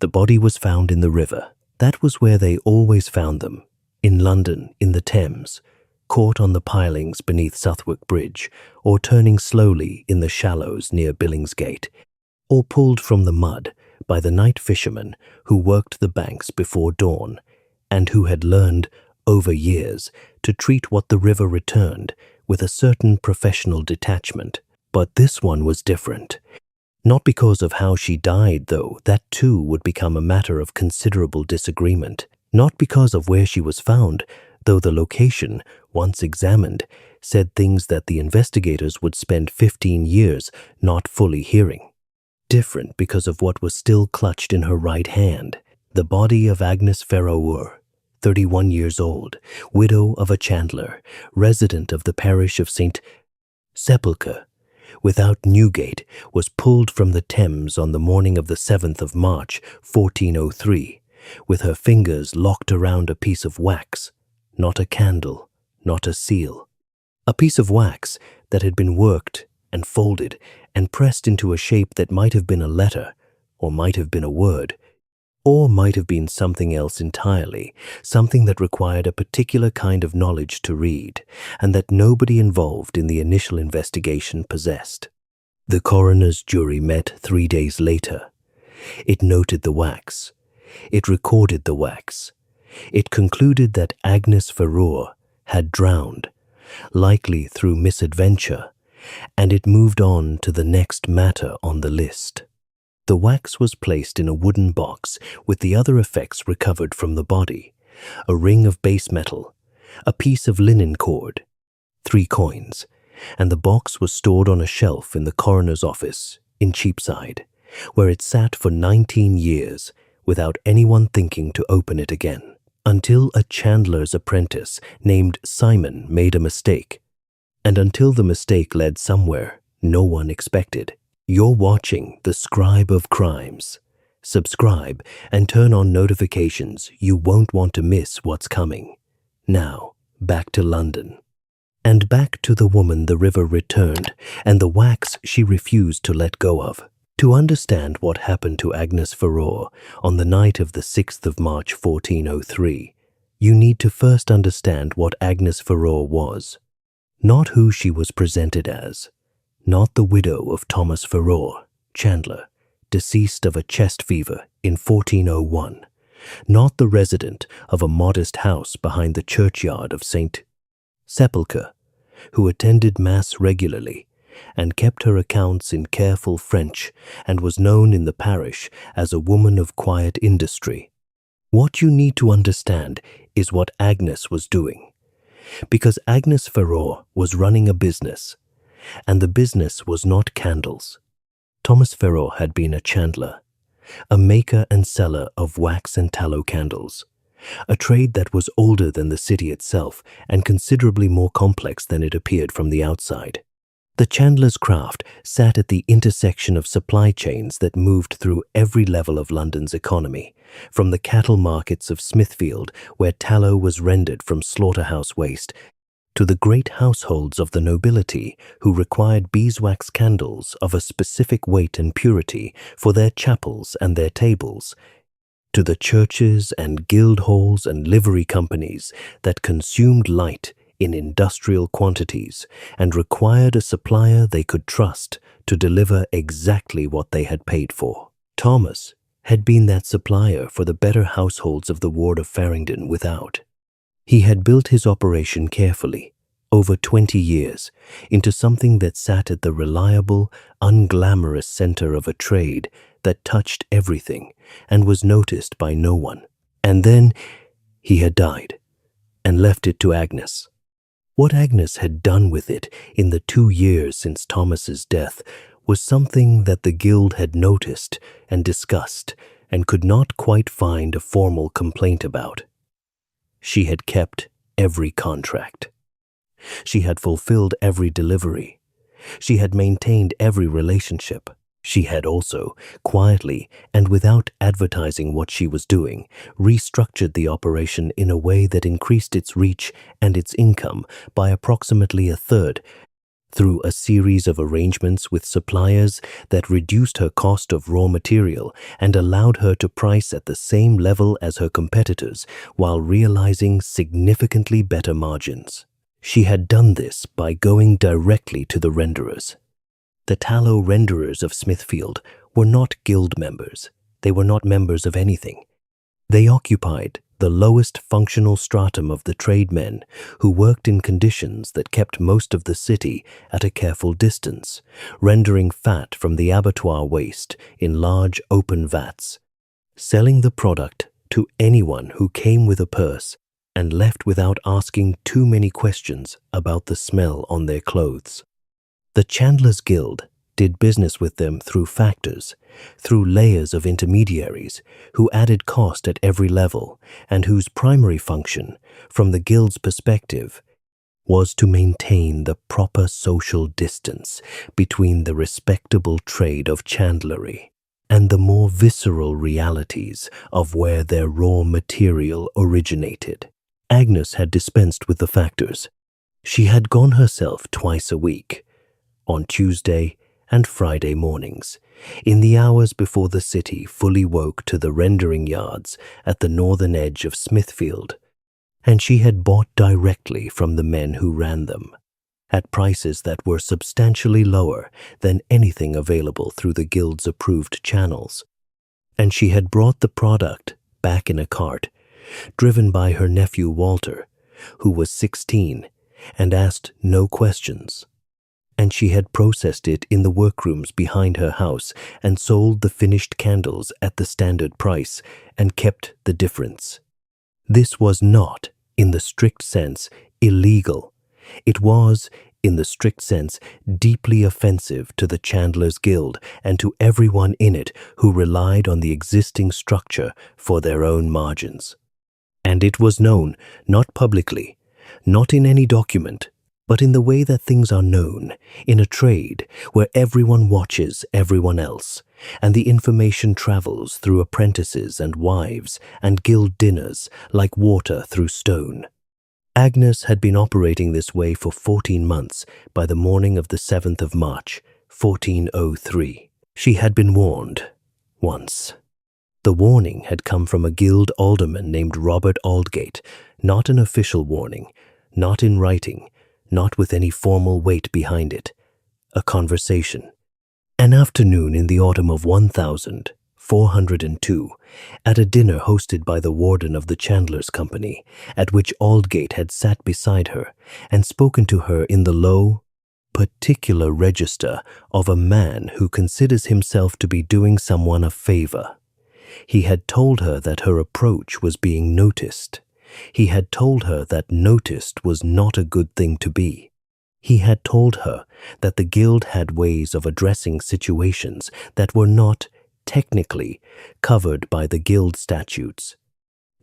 The body was found in the river. That was where they always found them, in London, in the Thames, caught on the pilings beneath Southwark Bridge, or turning slowly in the shallows near Billingsgate, or pulled from the mud by the night fishermen who worked the banks before dawn, and who had learned, over years, to treat what the river returned with a certain professional detachment. But this one was different. Not because of how she died, though that too would become a matter of considerable disagreement. Not because of where she was found, though the location, once examined, said things that the investigators would spend 15 years not fully hearing. Different because of what was still clutched in her right hand, the body of Agnes Ferrour, 31 years old, widow of a chandler, resident of the parish of St. Sepulchre, without Newgate, was pulled from the Thames on the morning of the 7th of March, 1403, with her fingers locked around a piece of wax, not a candle, not a seal. A piece of wax that had been worked and folded and pressed into a shape that might have been a letter, or might have been a word, or might have been something else entirely, something that required a particular kind of knowledge to read, and that nobody involved in the initial investigation possessed. The coroner's jury met 3 days later. It noted the wax. It recorded the wax. It concluded that Agnes Ferrour had drowned, likely through misadventure, and it moved on to the next matter on the list. The wax was placed in a wooden box with the other effects recovered from the body: a ring of base metal, a piece of linen cord, 3 coins, and the box was stored on a shelf in the coroner's office in Cheapside, where it sat for 19 years without anyone thinking to open it again, until a chandler's apprentice named Simon made a mistake, and until the mistake led somewhere no one expected. You're watching the Scribe of Crimes. Subscribe and turn on notifications. You won't want to miss what's coming. Now, back to London. And back to the woman the river returned and the wax she refused to let go of. To understand what happened to Agnes Ferrour on the night of the 6th of March 1403, you need to first understand what Agnes Ferrour was. Not who she was presented as. Not the widow of Thomas Ferrour, chandler, deceased of a chest fever in 1401. Not the resident of a modest house behind the churchyard of St. Sepulchre, who attended Mass regularly and kept her accounts in careful French and was known in the parish as a woman of quiet industry. What you need to understand is what Agnes was doing. Because Agnes Ferrour was running a business, and the business was not candles. Thomas Ferrour had been a chandler, a maker and seller of wax and tallow candles, a trade that was older than the city itself and considerably more complex than it appeared from the outside. The chandler's craft sat at the intersection of supply chains that moved through every level of London's economy, from the cattle markets of Smithfield, where tallow was rendered from slaughterhouse waste, to the great households of the nobility who required beeswax candles of a specific weight and purity for their chapels and their tables, to the churches and guild halls and livery companies that consumed light in industrial quantities and required a supplier they could trust to deliver exactly what they had paid for. Thomas had been that supplier for the better households of the ward of Farringdon without. He had built his operation carefully, over 20 years, into something that sat at the reliable, unglamorous center of a trade that touched everything and was noticed by no one. And then he had died and left it to Agnes. What Agnes had done with it in the 2 years since Thomas's death was something that the guild had noticed and discussed and could not quite find a formal complaint about. She had kept every contract. She had fulfilled every delivery. She had maintained every relationship. She had also, quietly and without advertising what she was doing, restructured the operation in a way that increased its reach and its income by approximately a third, Through a series of arrangements with suppliers that reduced her cost of raw material and allowed her to price at the same level as her competitors while realizing significantly better margins. She had done this by going directly to the renderers. The tallow renderers of Smithfield were not guild members. They were not members of anything. They occupied the lowest functional stratum of the tradesmen who worked in conditions that kept most of the city at a careful distance, rendering fat from the abattoir waste in large open vats, selling the product to anyone who came with a purse and left without asking too many questions about the smell on their clothes. The Chandlers Guild did business with them through factors, through layers of intermediaries who added cost at every level and whose primary function, from the guild's perspective, was to maintain the proper social distance between the respectable trade of chandlery and the more visceral realities of where their raw material originated. Agnes had dispensed with the factors. She had gone herself twice a week, on Tuesday and Friday mornings, in the hours before the city fully woke to the rendering yards at the northern edge of Smithfield, and she had bought directly from the men who ran them, at prices that were substantially lower than anything available through the guild's approved channels. And she had brought the product back in a cart, driven by her nephew Walter, who was 16, and asked no questions. And she had processed it in the workrooms behind her house and sold the finished candles at the standard price and kept the difference. This was not, in the strict sense, illegal. It was, in the strict sense, deeply offensive to the Chandlers Guild and to everyone in it who relied on the existing structure for their own margins. And it was known, not publicly, not in any document, but in the way that things are known, in a trade where everyone watches everyone else, and the information travels through apprentices and wives and guild dinners like water through stone. Agnes had been operating this way for 14 months by the morning of the 7th of March, 1403. She had been warned once. The warning had come from a guild alderman named Robert Aldgate, not an official warning, not in writing, not with any formal weight behind it. A conversation. An afternoon in the autumn of 1402, at a dinner hosted by the warden of the Chandlers Company, at which Aldgate had sat beside her and spoken to her in the low, particular register of a man who considers himself to be doing someone a favor. He had told her that her approach was being noticed. He had told her that noticed was not a good thing to be. He had told her that the guild had ways of addressing situations that were not, technically, covered by the guild statutes,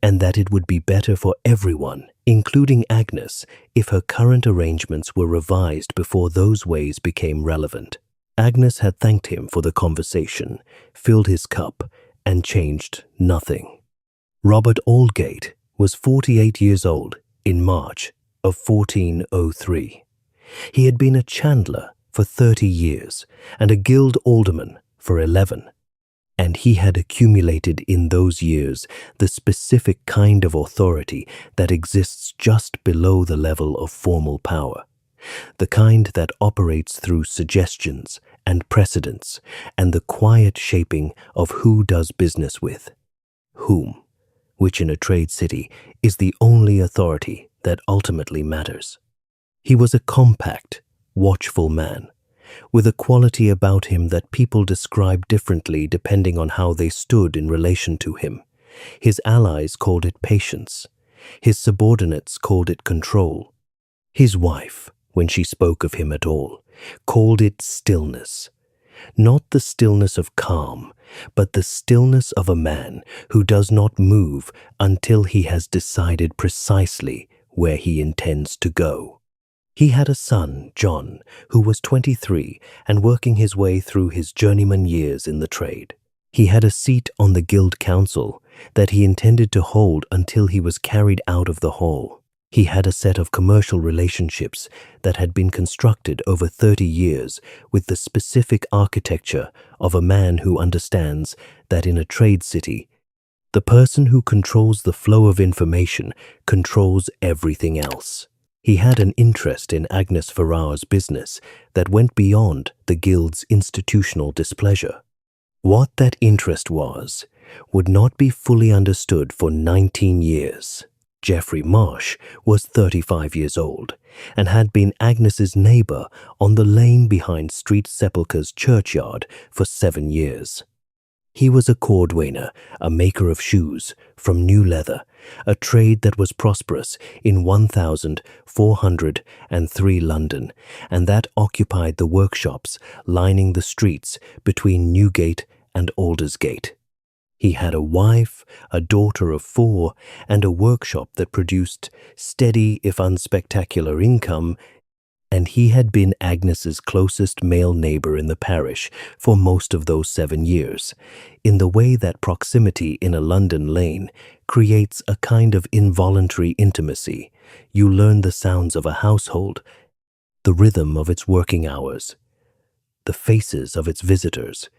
and that it would be better for everyone, including Agnes, if her current arrangements were revised before those ways became relevant. Agnes had thanked him for the conversation, filled his cup, and changed nothing. Robert Aldgate was 48 years old in March of 1403. He had been a chandler for 30 years and a guild alderman for 11, and he had accumulated in those years the specific kind of authority that exists just below the level of formal power, the kind that operates through suggestions and precedents and the quiet shaping of who does business with whom, which in a trade city is the only authority that ultimately matters. He was a compact, watchful man, with a quality about him that people describe differently depending on how they stood in relation to him. His allies called it patience. His subordinates called it control. His wife, when she spoke of him at all, called it stillness. Not the stillness of calm, but the stillness of a man who does not move until he has decided precisely where he intends to go. He had a son, John, who was 23 and working his way through his journeyman years in the trade. He had a seat on the guild council that he intended to hold until he was carried out of the hall. He had a set of commercial relationships that had been constructed over 30 years with the specific architecture of a man who understands that in a trade city, the person who controls the flow of information controls everything else. He had an interest in Agnes Ferrour's business that went beyond the guild's institutional displeasure. What that interest was would not be fully understood for 19 years. Geoffrey Marsh was 35 years old and had been Agnes's neighbor on the lane behind St. Sepulchre's churchyard for 7 years. He was a cordwainer, a maker of shoes from new leather, a trade that was prosperous in 1403 London, and that occupied the workshops lining the streets between Newgate and Aldersgate. He had a wife, a daughter of 4, and a workshop that produced steady if unspectacular income, and he had been Agnes's closest male neighbor in the parish for most of those 7 years, in the way that proximity in a London lane creates a kind of involuntary intimacy. You learn the sounds of a household, the rhythm of its working hours, the faces of its visitors,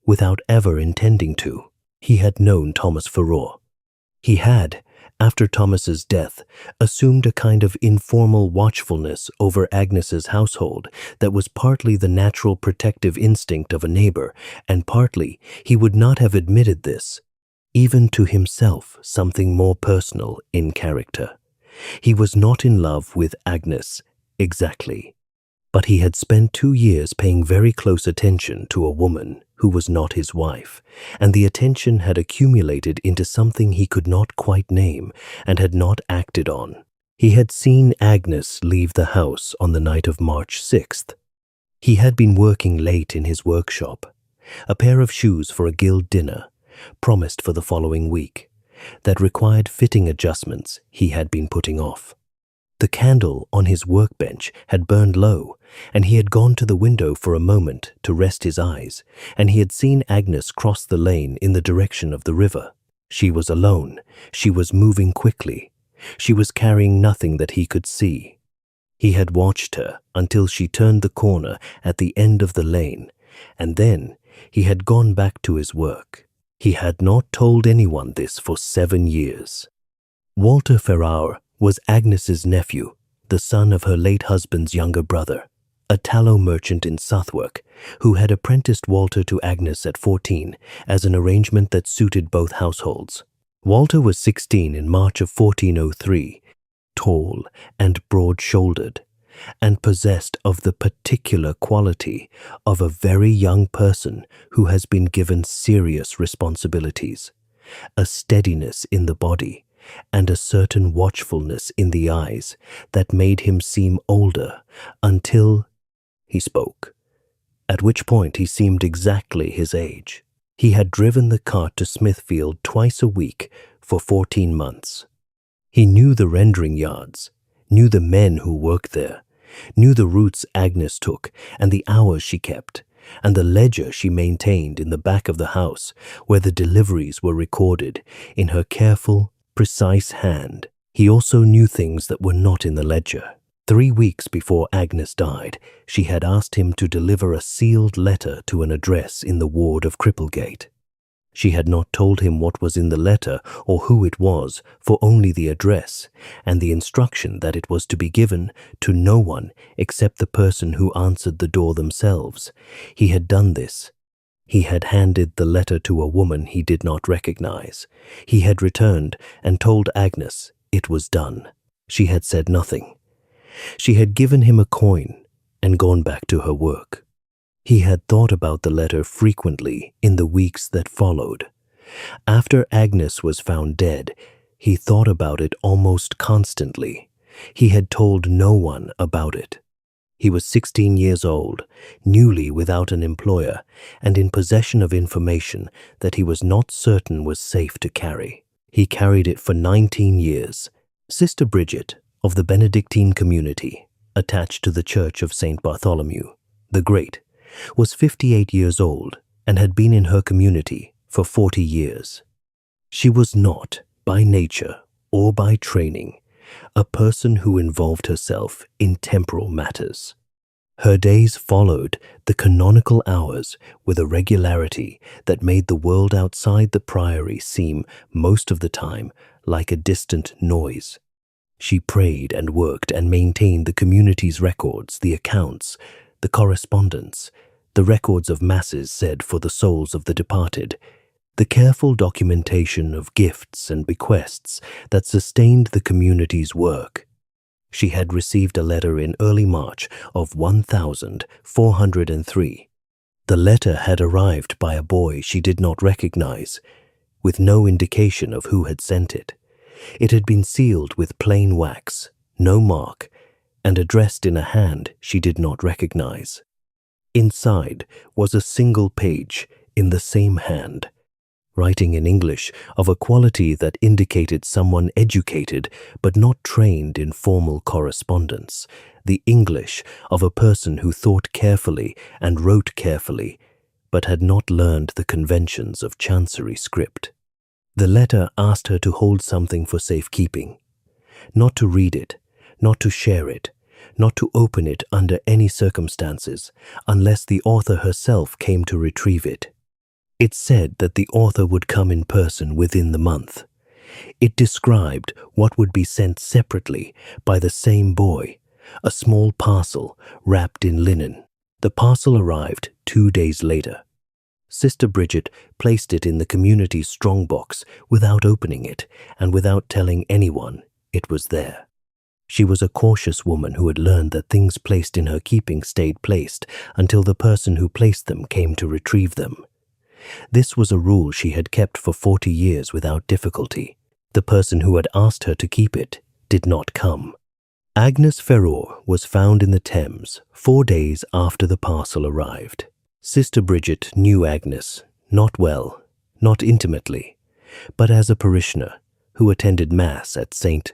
without ever intending to. He had known Thomas Ferrour. He had, after Thomas's death, assumed a kind of informal watchfulness over Agnes's household that was partly the natural protective instinct of a neighbor, and partly he would not have admitted this, even to himself, something more personal in character. He was not in love with Agnes, exactly, but he had spent 2 years paying very close attention to a woman who was not his wife, and the attention had accumulated into something he could not quite name and had not acted on. He had seen Agnes leave the house on the night of March 6th. He had been working late in his workshop. A pair of shoes for a guild dinner, promised for the following week, that required fitting adjustments he had been putting off. The candle on his workbench had burned low, and he had gone to the window for a moment to rest his eyes, and he had seen Agnes cross the lane in the direction of the river. She was alone. She was moving quickly. She was carrying nothing that he could see. He had watched her until she turned the corner at the end of the lane, and then he had gone back to his work. He had not told anyone this for 7 years. Walter Ferrour was Agnes's nephew, the son of her late husband's younger brother, a tallow merchant in Southwark, who had apprenticed Walter to Agnes at 14 as an arrangement that suited both households. Walter was 16 in March of 1403, tall and broad-shouldered, and possessed of the particular quality of a very young person who has been given serious responsibilities, a steadiness in the body, and a certain watchfulness in the eyes that made him seem older until he spoke, at which point he seemed exactly his age. He had driven the cart to Smithfield twice a week for 14 months. He knew the rendering yards, knew the men who worked there, knew the routes Agnes took and the hours she kept, and the ledger she maintained in the back of the house where the deliveries were recorded in her careful, precise hand. He also knew things that were not in the ledger. 3 weeks before Agnes died, she had asked him to deliver a sealed letter to an address in the ward of Cripplegate. She had not told him what was in the letter or who it was, for only the address, and the instruction that it was to be given to no one except the person who answered the door themselves. He had done this. He had handed the letter to a woman he did not recognize. He had returned and told Agnes it was done. She had said nothing. She had given him a coin and gone back to her work. He had thought about the letter frequently in the weeks that followed. After Agnes was found dead, he thought about it almost constantly. He had told no one about it. He was 16 years old, newly without an employer, and in possession of information that he was not certain was safe to carry. He carried it for 19 years. Sister Bridget, of the Benedictine community, attached to the Church of St. Bartholomew the Great, was 58 years old and had been in her community for 40 years. She was not, by nature or by training, a person who involved herself in temporal matters. Her days followed the canonical hours with a regularity that made the world outside the priory seem, most of the time, like a distant noise. She prayed and worked and maintained the community's records, the accounts, the correspondence, the records of masses said for the souls of the departed, the careful documentation of gifts and bequests that sustained the community's work. She had received a letter in early March of 1403. The letter had arrived by a boy she did not recognize, with no indication of who had sent it. It had been sealed with plain wax, no mark, and addressed in a hand she did not recognize. Inside was a single page in the same hand, writing in English of a quality that indicated someone educated but not trained in formal correspondence, the English of a person who thought carefully and wrote carefully, but had not learned the conventions of chancery script. The letter asked her to hold something for safekeeping, not to read it, not to share it, not to open it under any circumstances, unless the author herself came to retrieve it. It said that the author would come in person within the month. It described what would be sent separately by the same boy, a small parcel wrapped in linen. The parcel arrived 2 days later. Sister Bridget placed it in the community's strongbox without opening it and without telling anyone it was there. She was a cautious woman who had learned that things placed in her keeping stayed placed until the person who placed them came to retrieve them. This was a rule she had kept for 40 years without difficulty. The person who had asked her to keep it did not come. Agnes Ferrour was found in the Thames 4 days after the parcel arrived. Sister Bridget knew Agnes, not well, not intimately, but as a parishioner who attended Mass at St.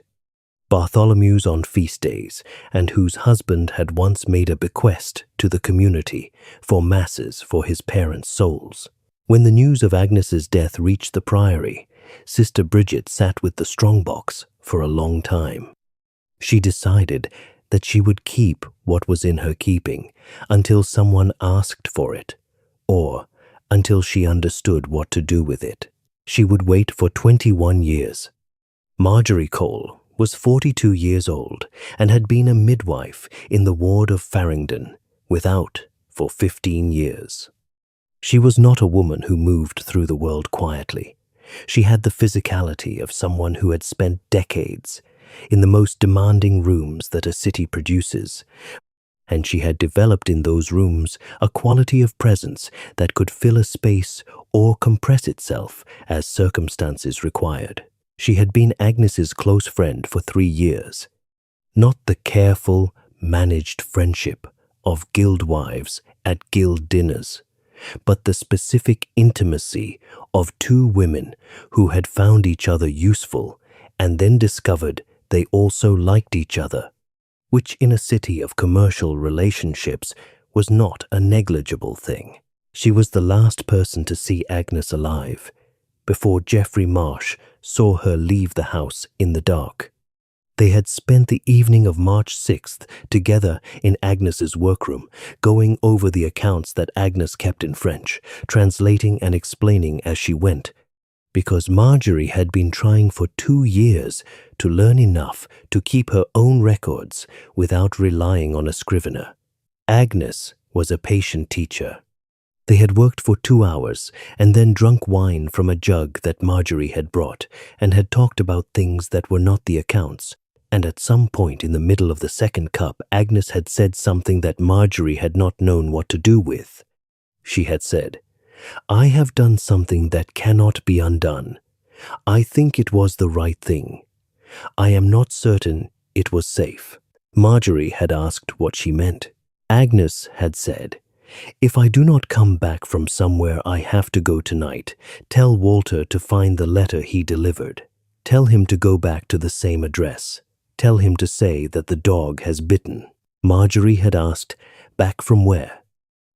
Bartholomew's on feast days, and whose husband had once made a bequest to the community for masses for his parents' souls. When the news of Agnes's death reached the priory, Sister Bridget sat with the strongbox for a long time. She decided that she would keep what was in her keeping until someone asked for it, or until she understood what to do with it. She would wait for 21 years. Marjorie Cole was 42 years old and had been a midwife in the ward of Farringdon, without for 15 years. She was not a woman who moved through the world quietly. She had the physicality of someone who had spent decades in the most demanding rooms that a city produces, and she had developed in those rooms a quality of presence that could fill a space or compress itself as circumstances required. She had been Agnes's close friend for 3 years, not the careful, managed friendship of guild wives at guild dinners, but the specific intimacy of 2 women who had found each other useful and then discovered they also liked each other, which in a city of commercial relationships was not a negligible thing. She was the last person to see Agnes alive, before Geoffrey Marsh saw her leave the house in the dark. They had spent the evening of March 6th together in Agnes's workroom, going over the accounts that Agnes kept in French, translating and explaining as she went, because Marjorie had been trying for 2 years to learn enough to keep her own records without relying on a scrivener. Agnes was a patient teacher. They had worked for 2 hours and then drunk wine from a jug that Marjorie had brought and had talked about things that were not the accounts. And at some point in the middle of the second cup, Agnes had said something that Marjorie had not known what to do with. She had said, "I have done something that cannot be undone. I think it was the right thing. I am not certain it was safe." Marjorie had asked what she meant. Agnes had said, "If I do not come back from somewhere I have to go tonight, tell Walter to find the letter he delivered. Tell him to go back to the same address. Tell him to say that the dog has bitten." Marjorie had asked, "Back from where?"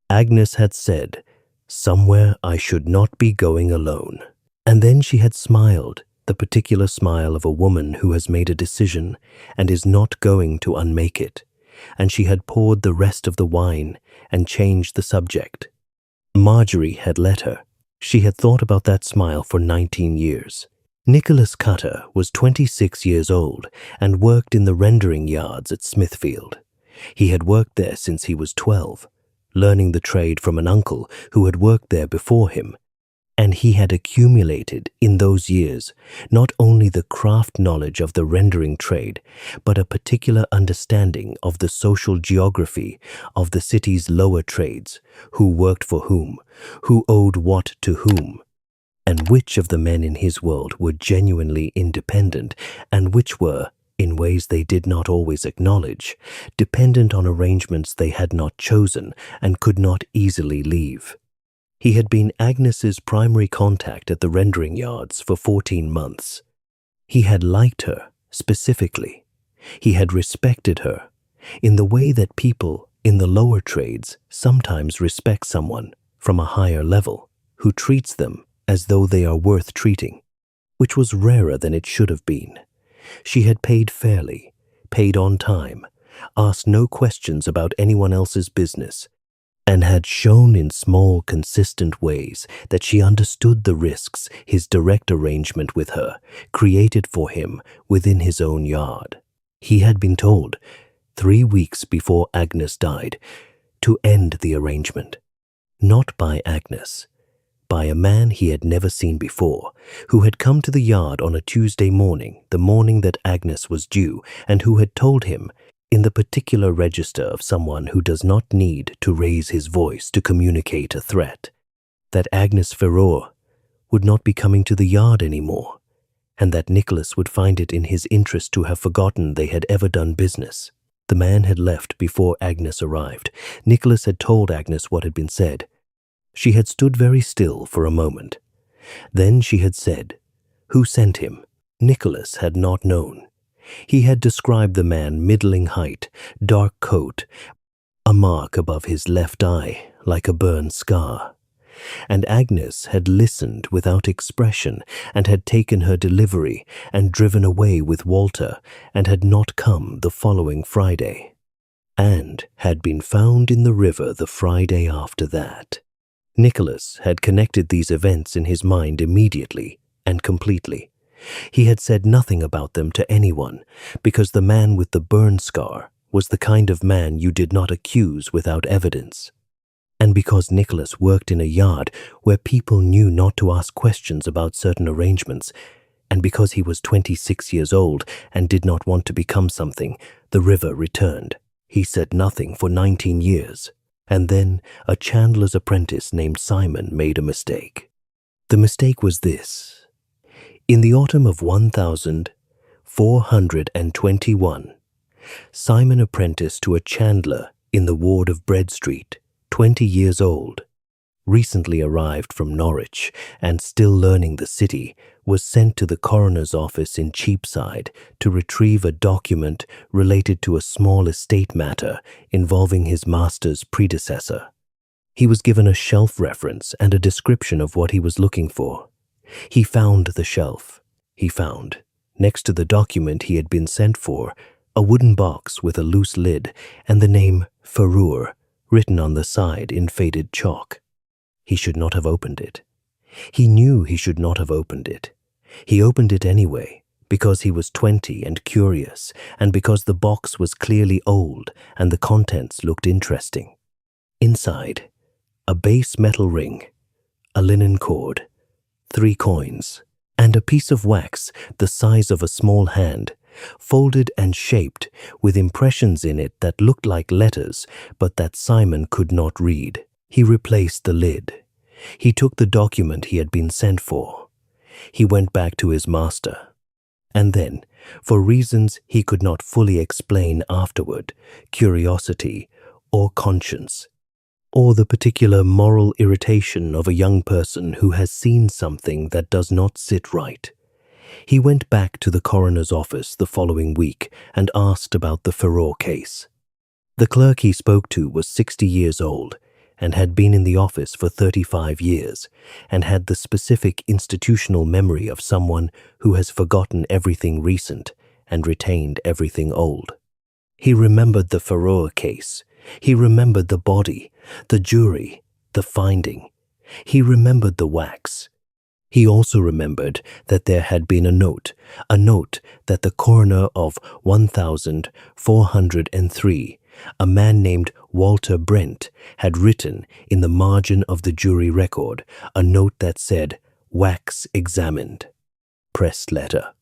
Agnes had said, "Somewhere I should not be going alone." And then she had smiled the particular smile of a woman who has made a decision and is not going to unmake it, and she had poured the rest of the wine and changed the subject. Marjorie had let her. She had thought about that smile for 19 years. Nicholas Cutter was 26 years old and worked in the rendering yards at Smithfield. He had worked there since he was 12, learning the trade from an uncle who had worked there before him, and he had accumulated in those years not only the craft knowledge of the rendering trade, but a particular understanding of the social geography of the city's lower trades, who worked for whom, who owed what to whom, and which of the men in his world were genuinely independent, and which were, in ways they did not always acknowledge, dependent on arrangements they had not chosen and could not easily leave. He had been Agnes's primary contact at the rendering yards for 14 months. He had liked her, specifically. He had respected her, in the way that people in the lower trades sometimes respect someone from a higher level, who treats them as though they are worth treating, which was rarer than it should have been. She had paid fairly, paid on time, asked no questions about anyone else's business, and had shown in small, consistent ways that she understood the risks his direct arrangement with her created for him within his own yard. He had been told, 3 weeks before Agnes died, to end the arrangement. Not by Agnes, by a man he had never seen before, who had come to the yard on a Tuesday morning, the morning that Agnes was due, and who had told him, in the particular register of someone who does not need to raise his voice to communicate a threat, that Agnes Ferrour would not be coming to the yard anymore, and that Nicholas would find it in his interest to have forgotten they had ever done business. The man had left before Agnes arrived. Nicholas had told Agnes what had been said. She had stood very still for a moment. Then she had said, "Who sent him?" Nicholas had not known. He had described the man middling height, dark coat, a mark above his left eye like a burn scar. And Agnes had listened without expression and had taken her delivery and driven away with Walter and had not come the following Friday, and had been found in the river the Friday after that. Nicholas had connected these events in his mind immediately and completely. He had said nothing about them to anyone, because the man with the burn scar was the kind of man you did not accuse without evidence, and because Nicholas worked in a yard where people knew not to ask questions about certain arrangements, and because he was 26 years old and did not want to become something, the river returned. He said nothing for 19 years, and then a chandler's apprentice named Simon made a mistake. The mistake was this. In the autumn of 1421, Simon apprenticed to a chandler in the ward of Bread Street, 20 years old, recently arrived from Norwich and still learning the city, was sent to the coroner's office in Cheapside to retrieve a document related to a small estate matter involving his master's predecessor. He was given a shelf reference and a description of what he was looking for. He found the shelf. He found, next to the document he had been sent for, a wooden box with a loose lid and the name Ferrour written on the side in faded chalk. He should not have opened it. He knew he should not have opened it. He opened it anyway, because he was 20 and curious, and because the box was clearly old and the contents looked interesting. Inside, a base metal ring, a linen cord, 3 coins, and a piece of wax the size of a small hand, folded and shaped with impressions in it that looked like letters but that Simon could not read. He replaced the lid. He took the document he had been sent for. He went back to his master. And then, for reasons he could not fully explain afterward, curiosity or conscience, or the particular moral irritation of a young person who has seen something that does not sit right, he went back to the coroner's office the following week and asked about the Ferrour case. The clerk he spoke to was 60 years old, and had been in the office for 35 years, and had the specific institutional memory of someone who has forgotten everything recent and retained everything old. He remembered the Ferrour case. He remembered the body, the jury, the finding. He remembered the wax. He also remembered that there had been a note that the coroner of 1403, a man named Walter Brent, had written in the margin of the jury record, a note that said, "Wax examined. Pressed letter.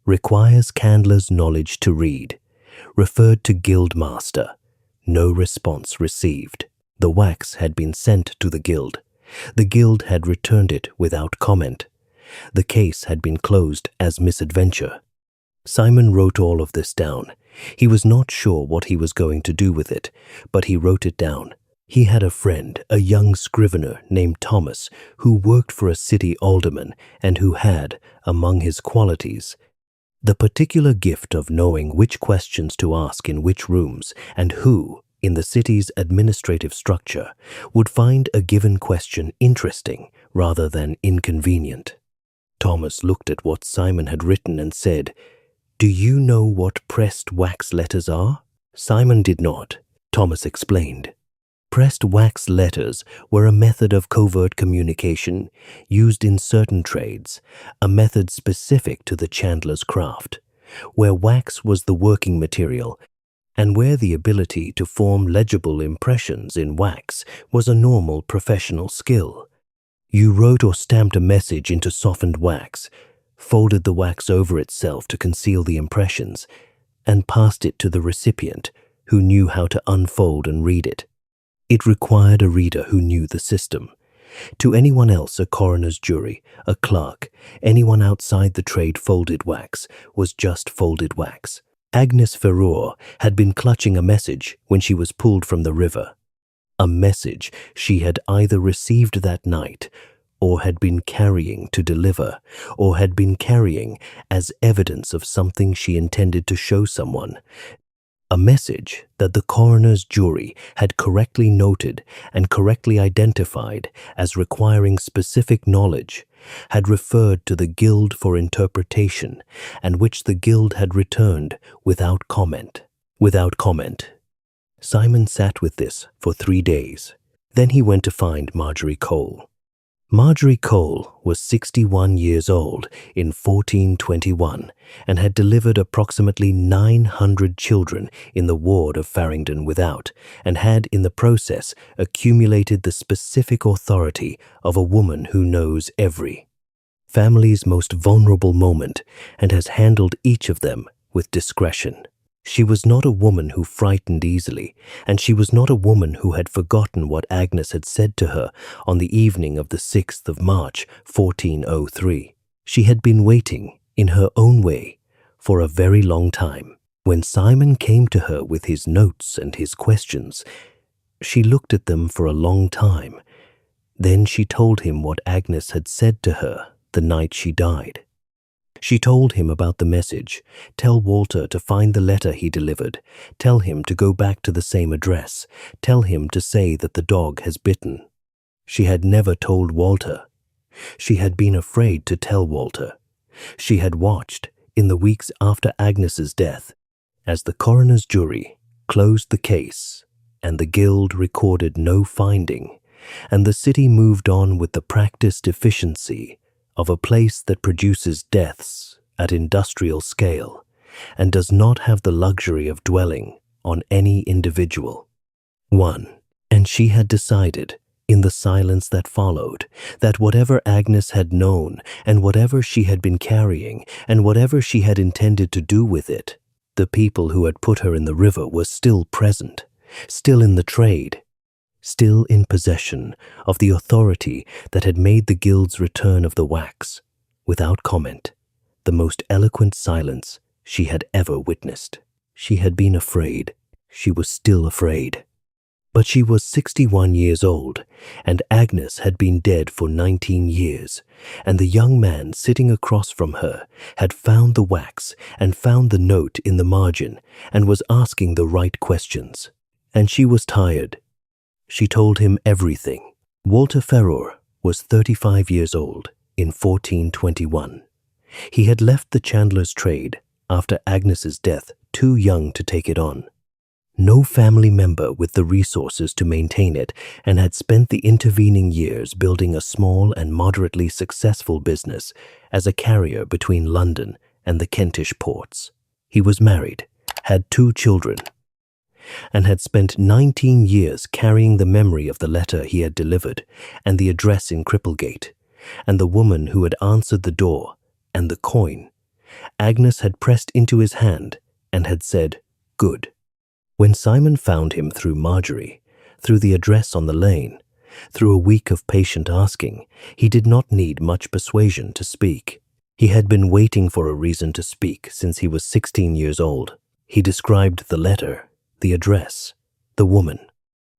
Requires Chandler's knowledge to read. Referred to guild master. No response received." The wax had been sent to the guild. The guild had returned it without comment. The case had been closed as misadventure. Simon wrote all of this down. He was not sure what he was going to do with it, but he wrote it down. He had a friend, a young scrivener named Thomas, who worked for a city alderman and who had, among his qualities, the particular gift of knowing which questions to ask in which rooms and who, in the city's administrative structure, would find a given question interesting rather than inconvenient. Thomas looked at what Simon had written and said, "Do you know what pressed wax letters are?" Simon did not. Thomas explained. Pressed wax letters were a method of covert communication used in certain trades, a method specific to the chandler's craft, where wax was the working material and where the ability to form legible impressions in wax was a normal professional skill. You wrote or stamped a message into softened wax, folded the wax over itself to conceal the impressions, and passed it to the recipient, who knew how to unfold and read it. It required a reader who knew the system. To anyone else, a coroner's jury, a clerk, anyone outside the trade, folded wax was just folded wax. Agnes Ferrour had been clutching a message when she was pulled from the river. A message she had either received that night or had been carrying to deliver, or had been carrying as evidence of something she intended to show someone. A message that the coroner's jury had correctly noted and correctly identified as requiring specific knowledge, had referred to the guild for interpretation, and which the guild had returned without comment. Without comment. Simon sat with this for 3 days. Then he went to find Marjorie Cole. Marjorie Cole was 61 years old in 1421 and had delivered approximately 900 children in the ward of Farringdon Without, and had in the process accumulated the specific authority of a woman who knows every family's most vulnerable moment and has handled each of them with discretion. She was not a woman who frightened easily, and she was not a woman who had forgotten what Agnes had said to her on the evening of the 6th of March, 1403. She had been waiting, in her own way, for a very long time. When Simon came to her with his notes and his questions, she looked at them for a long time. Then she told him what Agnes had said to her the night she died. She told him about the message, tell Walter to find the letter he delivered, tell him to go back to the same address, tell him to say that the dog has bitten. She had never told Walter. She had been afraid to tell Walter. She had watched, in the weeks after Agnes's death, as the coroner's jury closed the case and the guild recorded no finding, and the city moved on with the practiced efficiency of a place that produces deaths at industrial scale and does not have the luxury of dwelling on any individual. 1. And she had decided, in the silence that followed, that whatever Agnes had known and whatever she had been carrying and whatever she had intended to do with it, the people who had put her in the river were still present, still in the trade, still in possession of the authority that had made the guild's return of the wax, without comment, the most eloquent silence she had ever witnessed. She had been afraid. She was still afraid. But she was 61 years old, and Agnes had been dead for 19 years, and the young man sitting across from her had found the wax and found the note in the margin and was asking the right questions. And she was tired. She told him everything. Walter Ferrour was 35 years old in 1421. He had left the chandler's trade after Agnes's death, too young to take it on. No family member with the resources to maintain it, and had spent the intervening years building a small and moderately successful business as a carrier between London and the Kentish ports. He was married, had 2 children, and had spent 19 years carrying the memory of the letter he had delivered, and the address in Cripplegate, and the woman who had answered the door, and the coin. Agnes had pressed into his hand and had said, "Good." When Simon found him through Marjorie, through the address on the lane, through a week of patient asking, he did not need much persuasion to speak. He had been waiting for a reason to speak since he was 16 years old. He described the letter, the address, the woman.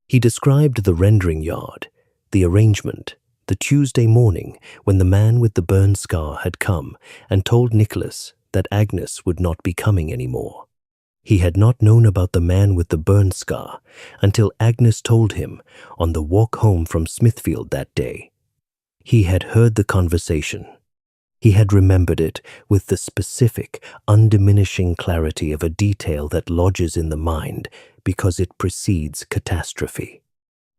He described the rendering yard, the arrangement, the Tuesday morning when the man with the burn scar had come and told Nicholas that Agnes would not be coming anymore. He had not known about the man with the burn scar until Agnes told him on the walk home from Smithfield that day. He had heard the conversation. He had remembered it with the specific, undiminishing clarity of a detail that lodges in the mind because it precedes catastrophe.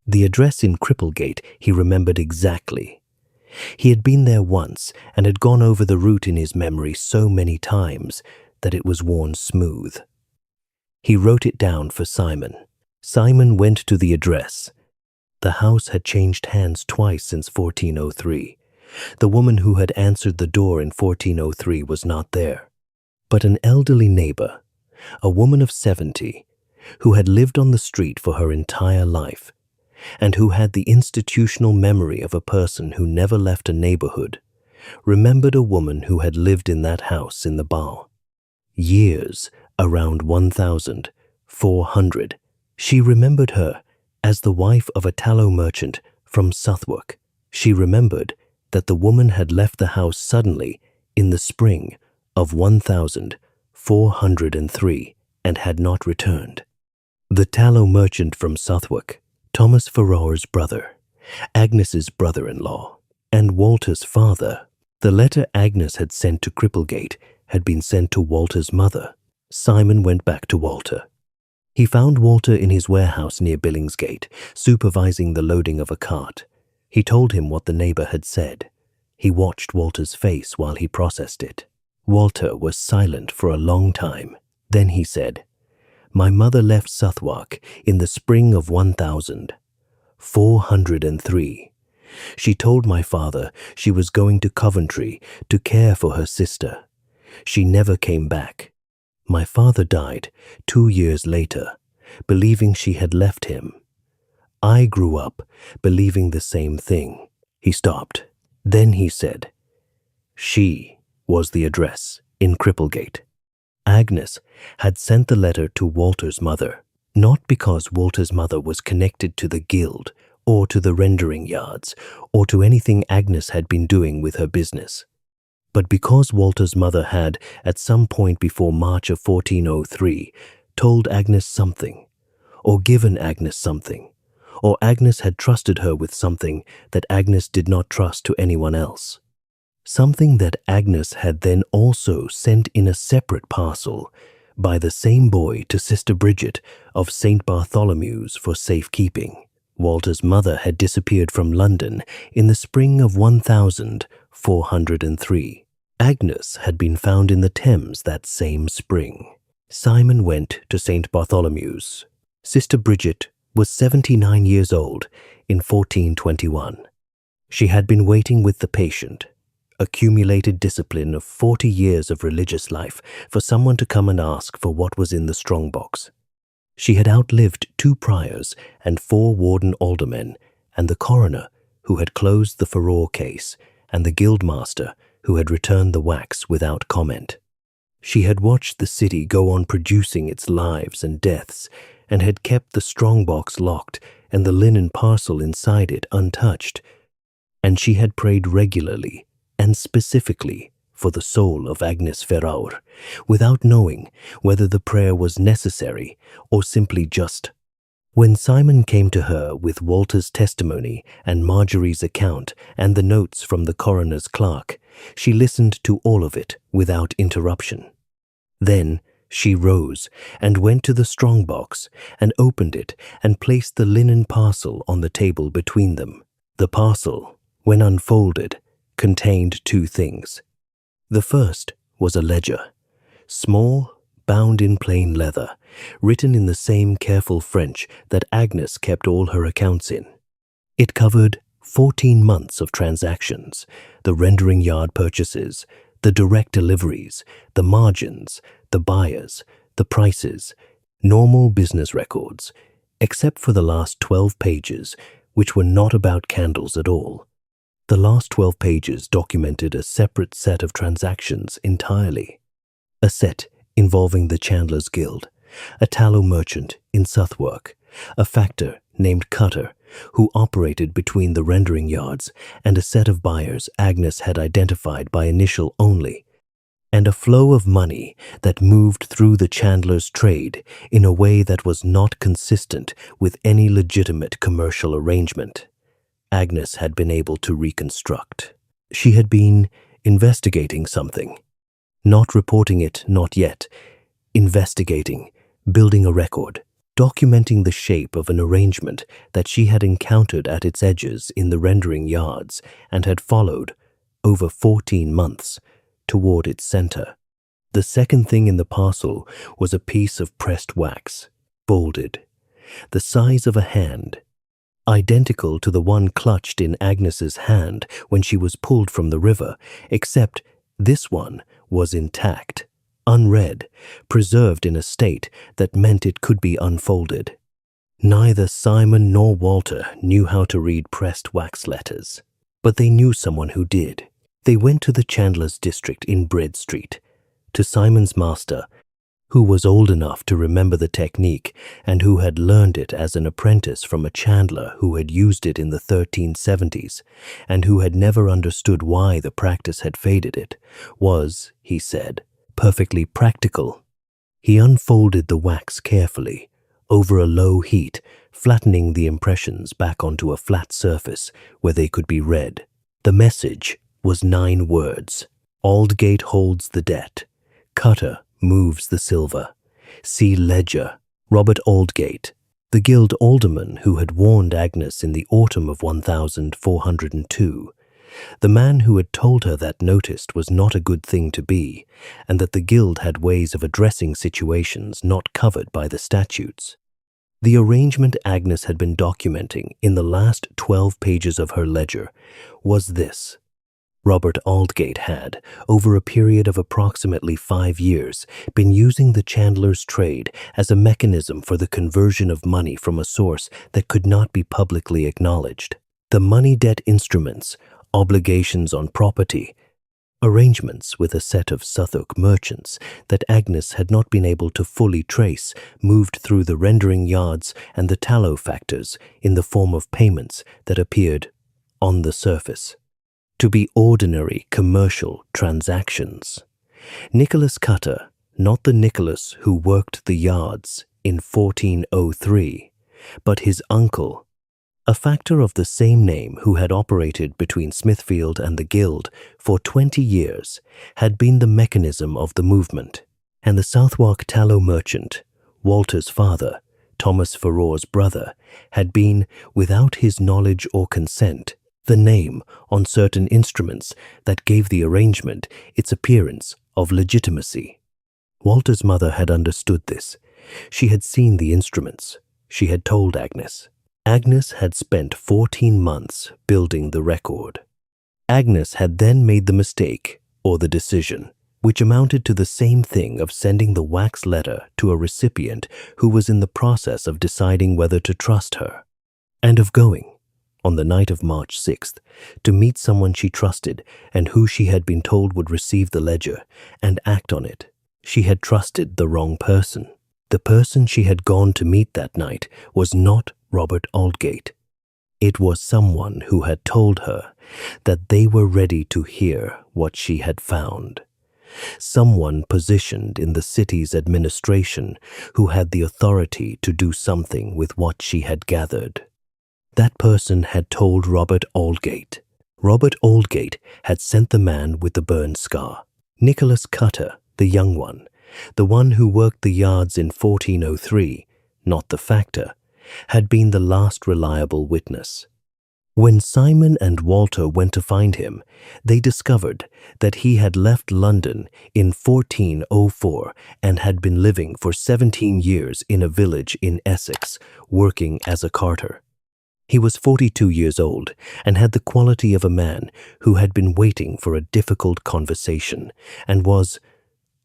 The address in Cripplegate he remembered exactly. He had been there once and had gone over the route in his memory so many times that it was worn smooth. He wrote it down for Simon. Simon went to the address. The house had changed hands twice since 1403. The woman who had answered the door in 1403 was not there, but an elderly neighbor, a woman of 70, who had lived on the street for her entire life, and who had the institutional memory of a person who never left a neighborhood, remembered a woman who had lived in that house in the Bow. Years around 1400, she remembered her as the wife of a tallow merchant from Southwark. She remembered that the woman had left the house suddenly in the spring of 1403 and had not returned. The tallow merchant from Southwark, Thomas Ferraur's brother, Agnes's brother-in-law, and Walter's father. The letter Agnes had sent to Cripplegate had been sent to Walter's mother. Simon went back to Walter. He found Walter in his warehouse near Billingsgate, supervising the loading of a cart. He told him what the neighbor had said. He watched Walter's face while he processed it. Walter was silent for a long time. Then he said, "My mother left Southwark in the spring of 1403. She told my father she was going to Coventry to care for her sister. She never came back. My father died 2 years later, believing she had left him. I grew up believing the same thing." He stopped. Then he said, "She was the address in Cripplegate." Agnes had sent the letter to Walter's mother, not because Walter's mother was connected to the guild or to the rendering yards or to anything Agnes had been doing with her business, but because Walter's mother had, at some point before March of 1403, told Agnes something, or given Agnes something, or Agnes had trusted her with something that Agnes did not trust to anyone else. Something that Agnes had then also sent in a separate parcel by the same boy to Sister Bridget of St. Bartholomew's for safekeeping. Walter's mother had disappeared from London in the spring of 1403. Agnes had been found in the Thames that same spring. Simon went to St. Bartholomew's. Sister Bridget was 79 years old in 1421. She had been waiting with the patient, accumulated discipline of 40 years of religious life, for someone to come and ask for what was in the strongbox. She had outlived 2 priors and 4 warden aldermen, and the coroner who had closed the Ferrour case, and the guildmaster who had returned the wax without comment. She had watched the city go on producing its lives and deaths, and had kept the strongbox locked and the linen parcel inside it untouched, and she had prayed regularly and specifically for the soul of Agnes Ferrour, without knowing whether the prayer was necessary or simply just When Simon came to her with Walter's testimony and Marjorie's account and the notes from the coroner's clerk, she listened to all of it without interruption. Then she rose and went to the strongbox and opened it and placed the linen parcel on the table between them. The parcel, when unfolded, contained two things. The first was a ledger, small, bound in plain leather, written in the same careful French that Agnes kept all her accounts in. It covered 14 months of transactions, the rendering yard purchases, the direct deliveries, the margins, the buyers, the prices, normal business records, except for the last 12 pages, which were not about candles at all. The last 12 pages documented a separate set of transactions entirely. A set involving the Chandlers Guild, a tallow merchant in Southwark, a factor named Cutter, who operated between the rendering yards, and a set of buyers Agnes had identified by initial only, and a flow of money that moved through the chandler's trade in a way that was not consistent with any legitimate commercial arrangement. Agnes had been able to reconstruct. She had been investigating something. Not reporting it, not yet. Investigating, building a record, documenting the shape of an arrangement that she had encountered at its edges in the rendering yards and had followed, over 14 months, toward its center. The second thing in the parcel was a piece of pressed wax, folded, the size of a hand, identical to the one clutched in Agnes's hand when she was pulled from the river, except this one was intact, unread, preserved in a state that meant it could be unfolded. Neither Simon nor Walter knew how to read pressed wax letters, but they knew someone who did. They went to the Chandlers district in Bread Street, to Simon's master, who was old enough to remember the technique and who had learned it as an apprentice from a chandler who had used it in the 1370s and who had never understood why the practice had faded. It was, he said, perfectly practical. He unfolded the wax carefully, over a low heat, flattening the impressions back onto a flat surface where they could be read. The message was 9 words. Aldgate holds the debt. Cutter moves the silver. See ledger. Robert Aldgate, the guild alderman who had warned Agnes in the autumn of 1402, the man who had told her that noticed was not a good thing to be, and that the guild had ways of addressing situations not covered by the statutes. The arrangement Agnes had been documenting in the last 12 pages of her ledger was this. Robert Aldgate had, over a period of approximately 5 years, been using the chandler's trade as a mechanism for the conversion of money from a source that could not be publicly acknowledged. The money debt instruments, obligations on property, arrangements with a set of Southwark merchants that Agnes had not been able to fully trace moved through the rendering yards and the tallow factors in the form of payments that appeared on the surface to be ordinary commercial transactions. Nicholas Cutter, not the Nicholas who worked the yards in 1403, but his uncle, a factor of the same name who had operated between Smithfield and the Guild for 20 years, had been the mechanism of the movement, and the Southwark tallow merchant, Walter's father, Thomas Ferrour's brother, had been, without his knowledge or consent, the name on certain instruments that gave the arrangement its appearance of legitimacy. Walter's mother had understood this. She had seen the instruments. She had told Agnes. Agnes had spent 14 months building the record. Agnes had then made the mistake, or the decision, which amounted to the same thing of sending the wax letter to a recipient who was in the process of deciding whether to trust her, and of going, on the night of March 6th, to meet someone she trusted and who she had been told would receive the ledger and act on it. She had trusted the wrong person. The person she had gone to meet that night was not Robert Aldgate. It was someone who had told her that they were ready to hear what she had found. someone positioned in the city's administration who had the authority to do something with what she had gathered. That person had told Robert Aldgate. Robert Aldgate had sent the man with the burn scar. Nicholas Cutter, the young one, the one who worked the yards in 1403, not the factor, had been the last reliable witness. When Simon and Walter went to find him, they discovered that he had left London in 1404 and had been living for 17 years in a village in Essex, working as a carter. He was 42 years old and had the quality of a man who had been waiting for a difficult conversation and was,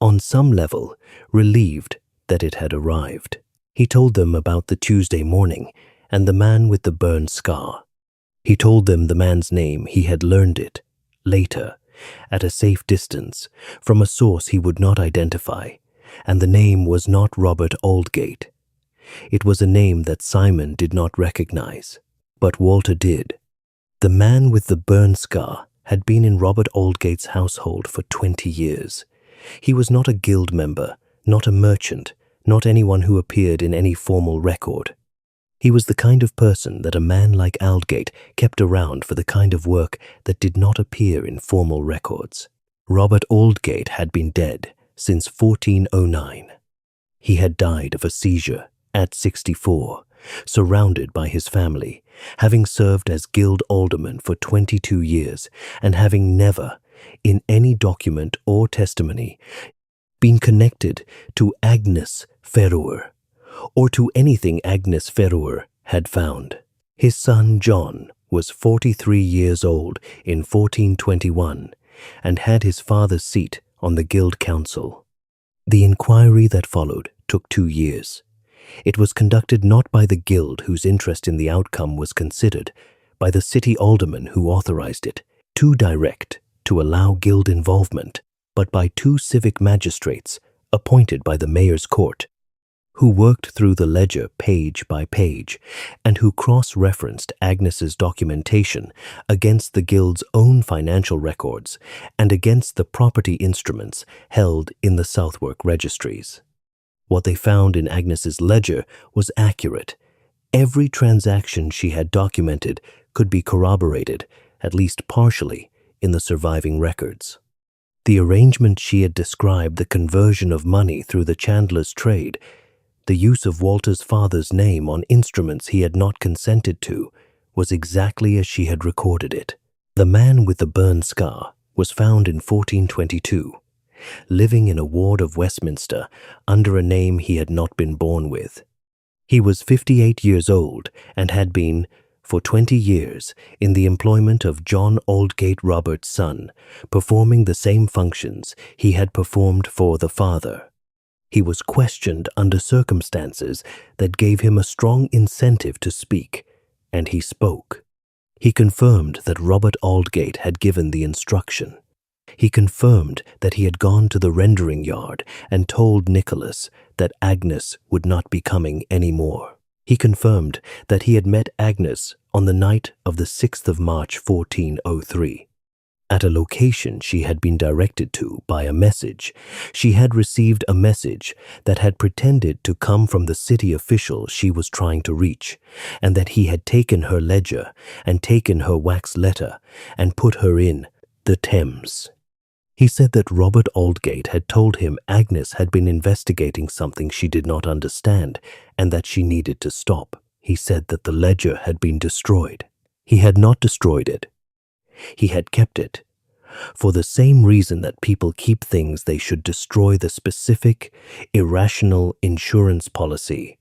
on some level, relieved that it had arrived. He told them about the Tuesday morning and the man with the burn scar. He told them the man's name. He had learned it, later, at a safe distance, from a source he would not identify, and the name was not Robert Aldgate. It was a name that Simon did not recognize, but Walter did. The man with the burn scar had been in Robert Aldgate's household for 20 years. He was not a guild member, not a merchant, not anyone who appeared in any formal record. He was the kind of person that a man like Aldgate kept around for the kind of work that did not appear in formal records. Robert Aldgate had been dead since 1409. He had died of a seizure at 64, surrounded by his family, having served as guild alderman for 22 years and having never, in any document or testimony, been connected to Agnes Ferrour, or to anything Agnes Ferrour had found. His son John was 43 years old in 1421 and had his father's seat on the guild council. The inquiry that followed took 2 years. It was conducted not by the guild whose interest in the outcome was considered, by the city alderman who authorized it, too direct to allow guild involvement, but by 2 civic magistrates appointed by the mayor's court, who worked through the ledger page by page and who cross-referenced Agnes's documentation against the guild's own financial records and against the property instruments held in the Southwark registries. What they found in Agnes's ledger was accurate. Every transaction she had documented could be corroborated, at least partially, in the surviving records. The arrangement she had described, the conversion of money through the chandler's trade, the use of Walter's father's name on instruments he had not consented to, was exactly as she had recorded it. The man with the burn scar was found in 1422, living in a ward of Westminster under a name he had not been born with. He was 58 years old and had been, for 20 years, in the employment of John Aldgate Roberts' son, performing the same functions he had performed for the father. He was questioned under circumstances that gave him a strong incentive to speak, and he spoke. He confirmed that Robert Aldgate had given the instruction. He confirmed that he had gone to the rendering yard and told Nicholas that Agnes would not be coming any more. He confirmed that he had met Agnes on the night of the 6th of March 1403. At a location she had been directed to by a message, she had received a message that had pretended to come from the city official she was trying to reach, and that he had taken her ledger and taken her wax letter and put her in the Thames. He said that Robert Aldgate had told him Agnes had been investigating something she did not understand and that she needed to stop. He said that the ledger had been destroyed. He had not destroyed it. He had kept it. For the same reason that people keep things, they should destroy the specific, irrational insurance policy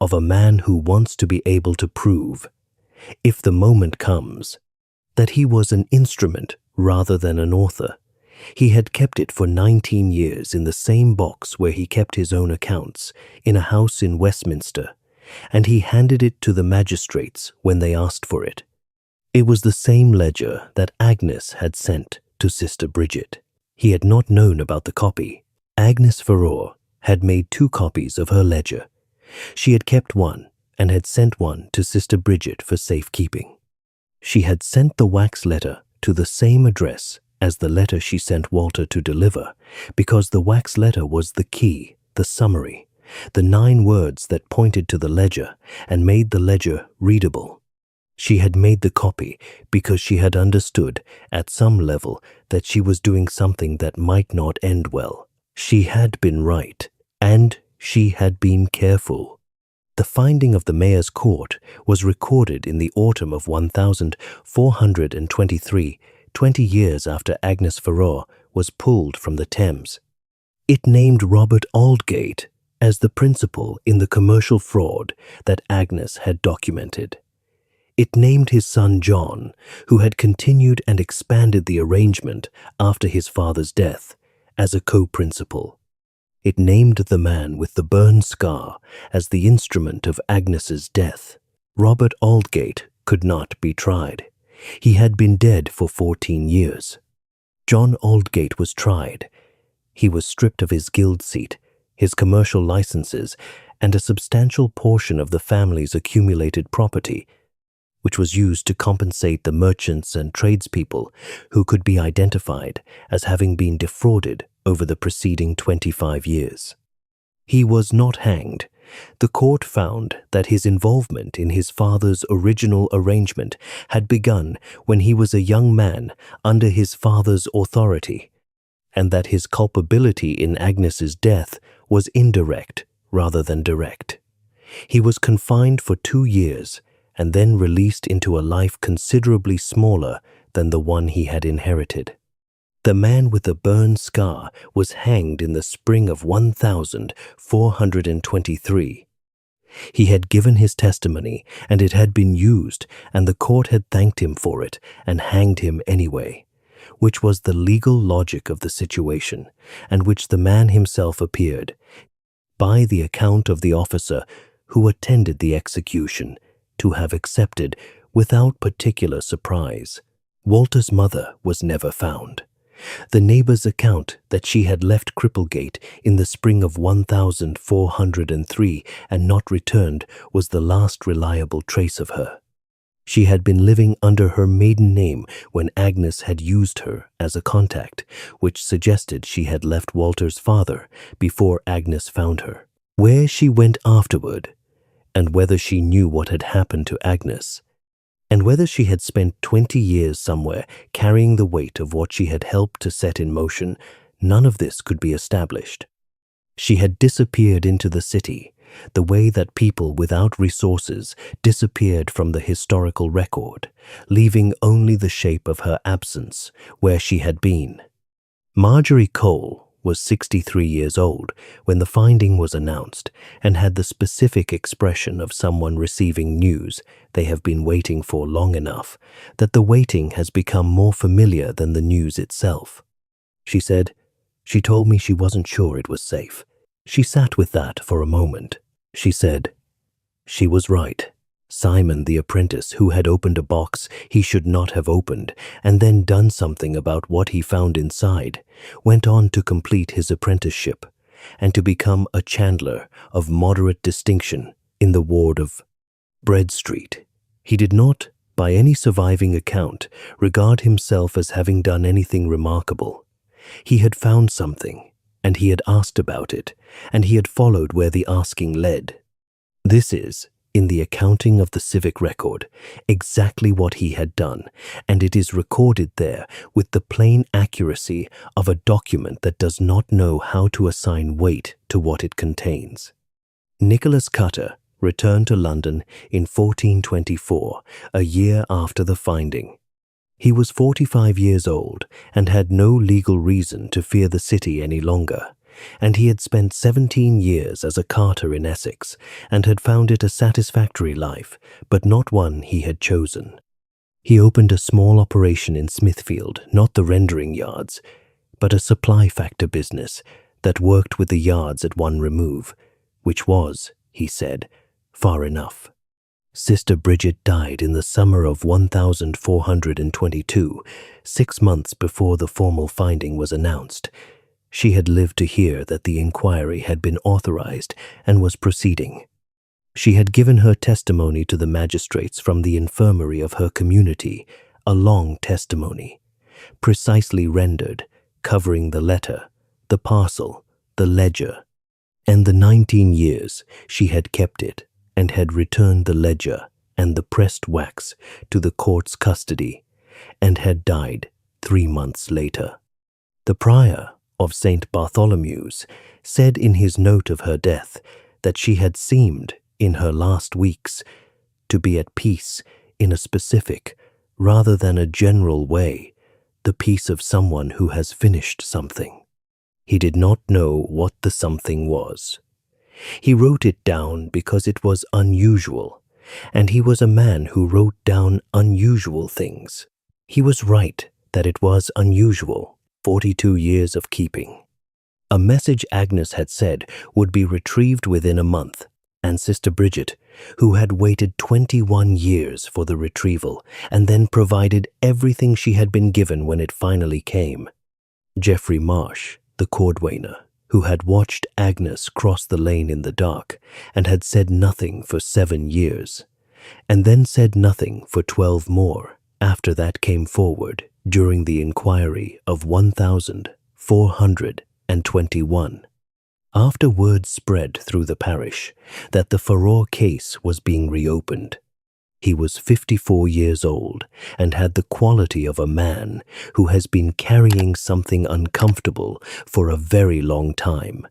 of a man who wants to be able to prove, if the moment comes, that he was an instrument rather than an author. He had kept it for 19 years in the same box where he kept his own accounts, in a house in Westminster, and he handed it to the magistrates when they asked for it. It was the same ledger that Agnes had sent to Sister Bridget. He had not known about the copy. Agnes Ferrour had made 2 copies of her ledger. She had kept one and had sent one to Sister Bridget for safekeeping. She had sent the wax letter to the same address as the letter she sent Walter to deliver, because the wax letter was the key, the summary, the 9 words that pointed to the ledger and made the ledger readable. She had made the copy because she had understood at some level that she was doing something that might not end well. She had been right, and she had been careful. The finding of the mayor's court was recorded in the autumn of 1423, 20 years after Agnes Ferrour was pulled from the Thames. It named Robert Aldgate as the principal in the commercial fraud that Agnes had documented. It named his son John, who had continued and expanded the arrangement after his father's death, as a co-principal. It named the man with the burn scar as the instrument of Agnes's death. Robert Aldgate could not be tried. He had been dead for 14 years. John Aldgate was tried. He was stripped of his guild seat, his commercial licenses, and a substantial portion of the family's accumulated property, which was used to compensate the merchants and tradespeople who could be identified as having been defrauded over the preceding 25 years. He was not hanged. The court found that his involvement in his father's original arrangement had begun when he was a young man under his father's authority, and that his culpability in Agnes's death was indirect rather than direct. He was confined for 2 years and then released into a life considerably smaller than the one he had inherited. The man with the burn scar was hanged in the spring of 1423. He had given his testimony, and it had been used, and the court had thanked him for it and hanged him anyway, which was the legal logic of the situation, and which the man himself appeared, by the account of the officer who attended the execution, to have accepted without particular surprise. Walter's mother was never found. The neighbor's account that she had left Cripplegate in the spring of 1403 and not returned was the last reliable trace of her. She had been living under her maiden name when Agnes had used her as a contact, which suggested she had left Walter's father before Agnes found her. Where she went afterward, and whether she knew what had happened to Agnes, and whether she had spent 20 years somewhere carrying the weight of what she had helped to set in motion, none of this could be established. She had disappeared into the city, the way that people without resources disappeared from the historical record, leaving only the shape of her absence where she had been. Marjorie Cole was 63 years old when the finding was announced and had the specific expression of someone receiving news they have been waiting for long enough that the waiting has become more familiar than the news itself. She said, "She told me she wasn't sure it was safe." She sat with that for a moment. She said, "She was right." Simon, the apprentice, who had opened a box he should not have opened and then done something about what he found inside, went on to complete his apprenticeship and to become a chandler of moderate distinction in the ward of Bread Street. He did not, by any surviving account, regard himself as having done anything remarkable. He had found something, and he had asked about it, and he had followed where the asking led. This is, in the accounting of the civic record, exactly what he had done, and it is recorded there with the plain accuracy of a document that does not know how to assign weight to what it contains. Nicholas Cutter returned to London in 1424, a year after the finding. He was 45 years old and had no legal reason to fear the city any longer, and he had spent 17 years as a carter in Essex and had found it a satisfactory life, but not one he had chosen. He opened a small operation in Smithfield, not the rendering yards, but a supply factor business that worked with the yards at one remove, which was, he said, far enough. Sister Bridget died in the summer of 1422, 6 months before the formal finding was announced. She had lived to hear that the inquiry had been authorized and was proceeding. She had given her testimony to the magistrates from the infirmary of her community, a long testimony. precisely rendered, covering the letter, the parcel, the ledger, and the 19 years she had kept it and had returned the ledger and the pressed wax to the court's custody, and had died 3 months later. The prior of St. Bartholomew's said in his note of her death that she had seemed, in her last weeks, to be at peace in a specific, rather than a general way, the peace of someone who has finished something. He did not know what the something was. He wrote it down because it was unusual, and he was a man who wrote down unusual things. He was right that it was unusual, 42 years of keeping. A message Agnes had said would be retrieved within a month, and Sister Bridget, who had waited 21 years for the retrieval and then provided everything she had been given when it finally came. Geoffrey Marsh, the cordwainer, who had watched Agnes cross the lane in the dark and had said nothing for 7 years, and then said nothing for 12 more, after that came forward during the inquiry of 1,421. After word spread through the parish that the Ferrour case was being reopened. He was 54 years old and had the quality of a man who has been carrying something uncomfortable for a very long time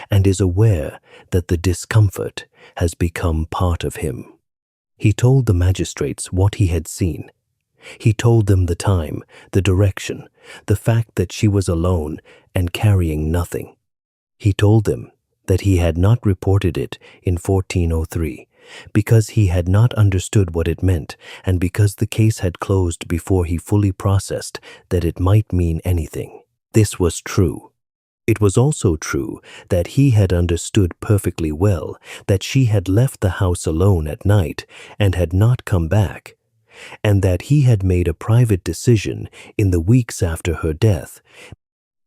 and is aware that the discomfort has become part of him. He told the magistrates what he had seen. He told them the time, the direction, the fact that she was alone and carrying nothing. He told them that he had not reported it in 1403 because he had not understood what it meant and because the case had closed before he fully processed that it might mean anything. This was true. It was also true that he had understood perfectly well that she had left the house alone at night and had not come back, and that he had made a private decision in the weeks after her death,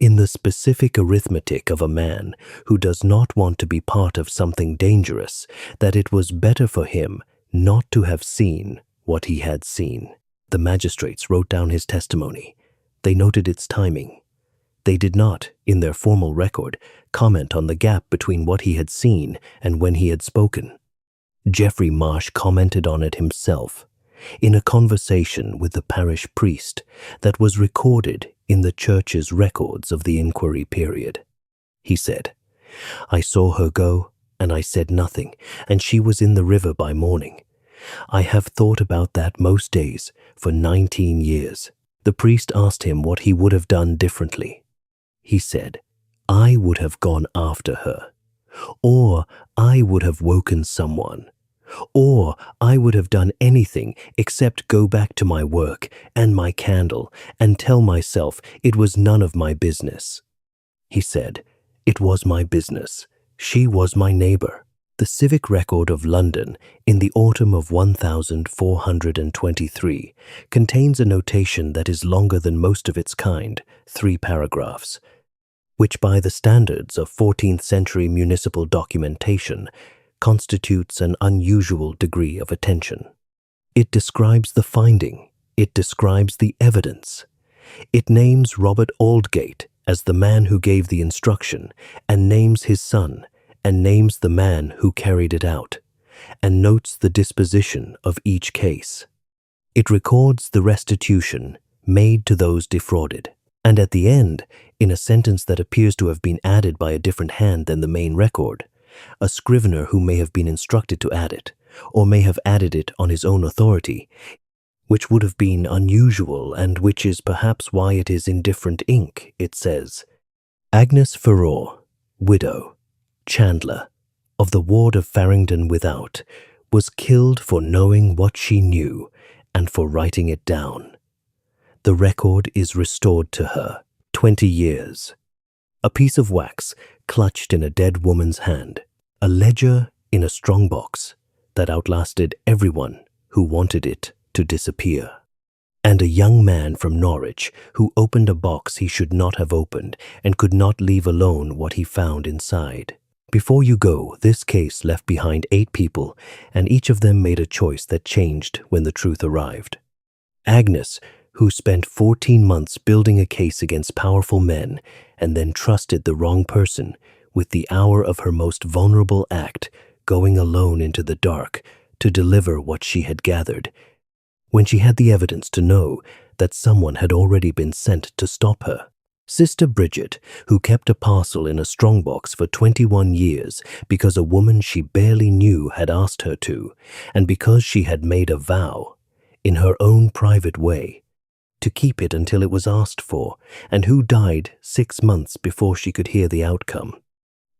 in the specific arithmetic of a man who does not want to be part of something dangerous, that it was better for him not to have seen what he had seen. The magistrates wrote down his testimony. They noted its timing. They did not, in their formal record, comment on the gap between what he had seen and when he had spoken. Geoffrey Marsh commented on it himself, in a conversation with the parish priest that was recorded in the church's records of the inquiry period. He said, "I saw her go, and I said nothing, and she was in the river by morning. I have thought about that most days for 19 years. The priest asked him what he would have done differently. He said, I would have gone after her, or I would have woken someone, or I would have done anything except go back to my work and my candle and tell myself it was none of my business. He said, it was my business. She was my neighbor. The Civic Record of London in the autumn of 1423 contains a notation that is longer than most of its kind, 3 paragraphs, which by the standards of 14th century municipal documentation constitutes an unusual degree of attention. It describes the finding. It describes the evidence. It names Robert Aldgate as the man who gave the instruction, and names his son, and names the man who carried it out, and notes the disposition of each case. It records the restitution made to those defrauded, and at the end, in a sentence that appears to have been added by a different hand than the main record, a scrivener who may have been instructed to add it, or may have added it on his own authority, which would have been unusual and which is perhaps why it is in different ink, it says, Agnes Ferrour, widow, Chandler, of the ward of Farringdon Without, was killed for knowing what she knew and for writing it down. The record is restored to her, 20 years. A piece of wax clutched in a dead woman's hand, a ledger in a strongbox that outlasted everyone who wanted it to disappear, and a young man from Norwich who opened a box he should not have opened and could not leave alone what he found inside. Before you go, this case left behind 8 people, and each of them made a choice that changed when the truth arrived. Agnes, who spent 14 months building a case against powerful men and then trusted the wrong person with the hour of her most vulnerable act, going alone into the dark to deliver what she had gathered, when she had the evidence to know that someone had already been sent to stop her. Sister Bridget, who kept a parcel in a strongbox for 21 years because a woman she barely knew had asked her to, and because she had made a vow, in her own private way, to keep it until it was asked for, and who died 6 months before she could hear the outcome.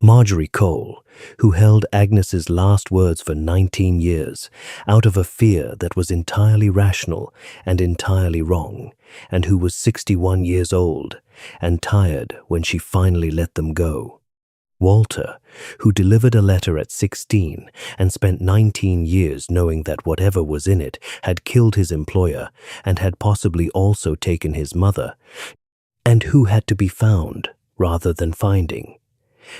Marjorie Cole, who held Agnes's last words for 19 years, out of a fear that was entirely rational and entirely wrong, and who was 61 years old and tired when she finally let them go. Walter, who delivered a letter at 16 and spent 19 years knowing that whatever was in it had killed his employer and had possibly also taken his mother, and who had to be found rather than finding,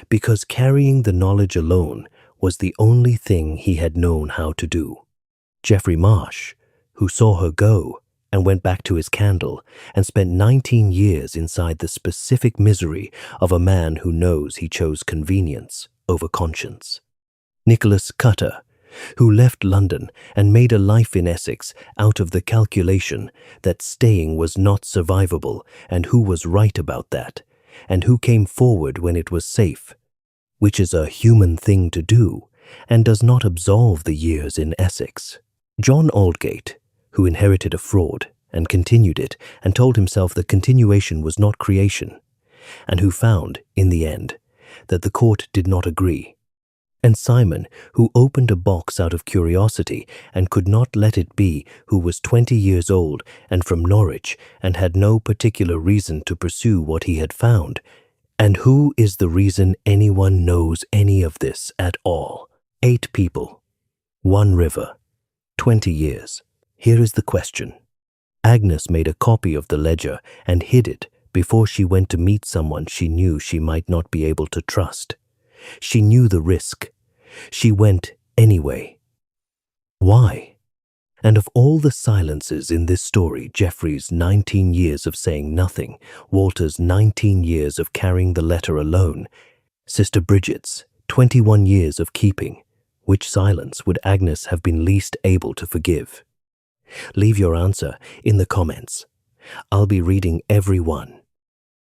because carrying the knowledge alone was the only thing he had known how to do. Geoffrey Marsh, who saw her go and went back to his candle and spent 19 years inside the specific misery of a man who knows he chose convenience over conscience. Nicholas Cutter, who left London and made a life in Essex out of the calculation that staying was not survivable, and who was right about that, and who came forward when it was safe, which is a human thing to do and does not absolve the years in Essex. John Aldgate, who inherited a fraud and continued it and told himself that continuation was not creation, and who found, in the end, that the court did not agree. And Simon, who opened a box out of curiosity and could not let it be, who was 20 years old and from Norwich and had no particular reason to pursue what he had found. And who is the reason anyone knows any of this at all? 8 people, 1 river, 20 years. Here is the question. Agnes made a copy of the ledger and hid it before she went to meet someone she knew she might not be able to trust. She knew the risk. She went anyway. Why? And of all the silences in this story, Geoffrey's 19 years of saying nothing, Walter's 19 years of carrying the letter alone, Sister Bridget's 21 years of keeping, which silence would Agnes have been least able to forgive? Leave your answer in the comments. I'll be reading every one.